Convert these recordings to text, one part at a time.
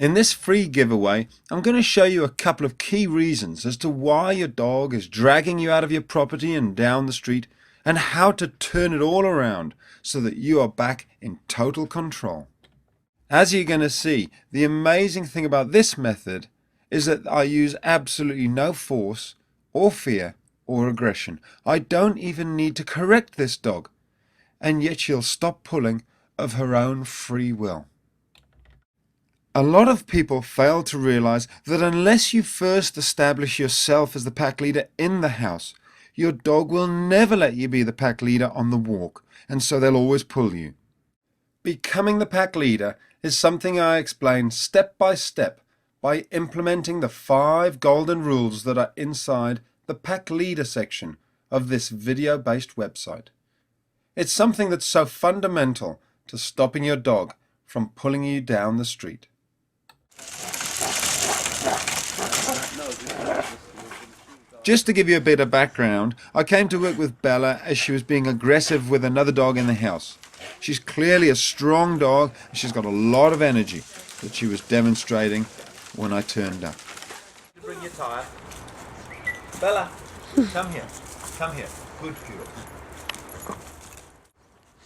In this free giveaway, I'm going to show you a couple of key reasons as to why your dog is dragging you out of your property and down the street, and how to turn it all around so that you are back in total control. As you're going to see, the amazing thing about this method is that I use absolutely no force or fear or aggression. I don't even need to correct this dog, and yet she'll stop pulling of her own free will. A lot of people fail to realize that unless you first establish yourself as the pack leader in the house, your dog will never let you be the pack leader on the walk, and so they'll always pull you. Becoming the pack leader is something I explain step by step by implementing the 5 golden rules that are inside the pack leader section of this video-based website. It's something that's so fundamental to stopping your dog from pulling you down the street. Just to give you a bit of background, I came to work with Bella as she was being aggressive with another dog in the house. She's clearly a strong dog and she's got a lot of energy that she was demonstrating when I turned up. Bring your tire. Bella, come here. Come here. Good girl.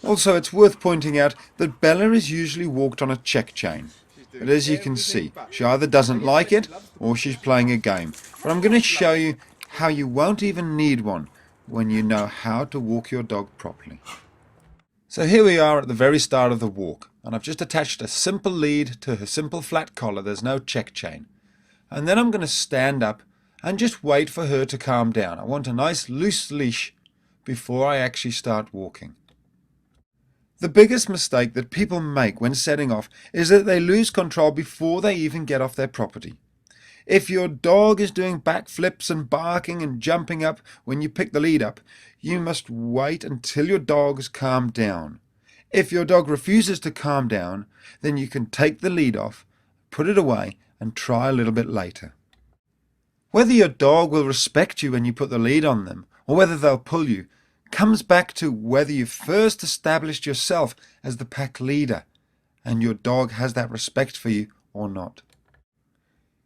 Also, it's worth pointing out that Bella is usually walked on a check chain. But as you can see, she either doesn't like it or she's playing a game. But I'm going to show you how you won't even need one when you know how to walk your dog properly. So here we are at the very start of the walk, and I've just attached a simple lead to her simple flat collar. There's no check chain. And then I'm going to stand up and just wait for her to calm down. I want a nice loose leash before I actually start walking. The biggest mistake that people make when setting off is that they lose control before they even get off their property. If your dog is doing backflips and barking and jumping up when you pick the lead up, you must wait until your dog has calmed down. If your dog refuses to calm down, then you can take the lead off, put it away, and try a little bit later. Whether your dog will respect you when you put the lead on them, or whether they'll pull you, comes back to whether you first established yourself as the pack leader and your dog has that respect for you or not.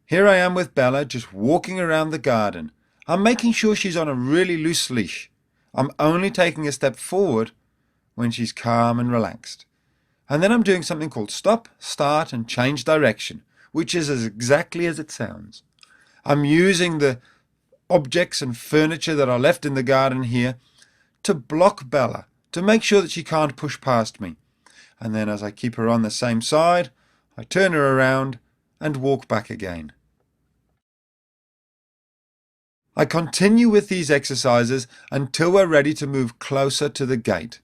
Here I am with Bella just walking around the garden. I'm making sure she's on a really loose leash. I'm only taking a step forward when she's calm and relaxed. And then I'm doing something called stop, start and change direction, which is as exactly as it sounds. I'm using the objects and furniture that are left in the garden here to block Bella, to make sure that she can't push past me. And then as I keep her on the same side, I turn her around and walk back again. I continue with these exercises until we're ready to move closer to the gate.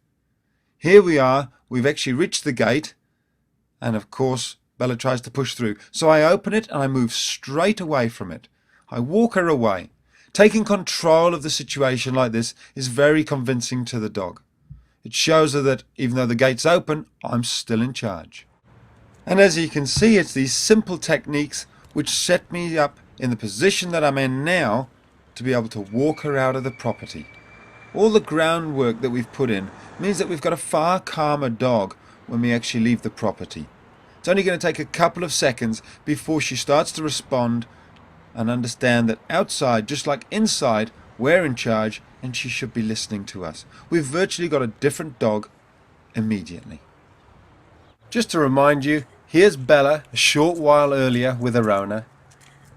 Here we are, we've actually reached the gate, and of course Bella tries to push through. So I open it and I move straight away from it. I walk her away. Taking control of the situation like this is very convincing to the dog. It shows her that even though the gate's open, I'm still in charge. And as you can see, it's these simple techniques which set me up in the position that I'm in now to be able to walk her out of the property. All the groundwork that we've put in means that we've got a far calmer dog when we actually leave the property. It's only going to take a couple of seconds before she starts to respond and understand that outside, just like inside, we're in charge and she should be listening to us. We've virtually got a different dog immediately. Just to remind you, here's Bella a short while earlier with her owner,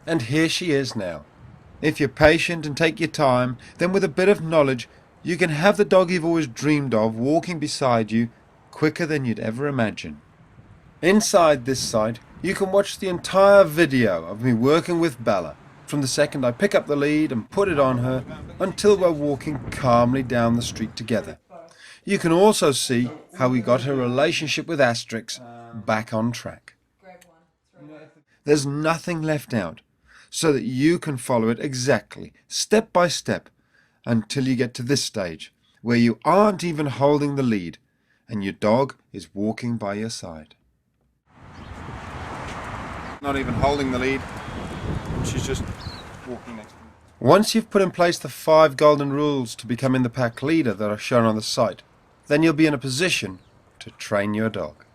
and here she is now. If you're patient and take your time, then with a bit of knowledge, you can have the dog you've always dreamed of walking beside you quicker than you'd ever imagine. Inside this site, you can watch the entire video of me working with Bella, from the second I pick up the lead and put it on her until we're walking calmly down the street together. You can also see how we got her relationship with Asterix back on track. There's nothing left out, so that you can follow it exactly, step by step, until you get to this stage, where you aren't even holding the lead, and your dog is walking by your side. Not even holding the lead, she's just walking next to me. Once you've put in place the 5 golden rules to becoming the pack leader that are shown on the site, then you'll be in a position to train your dog.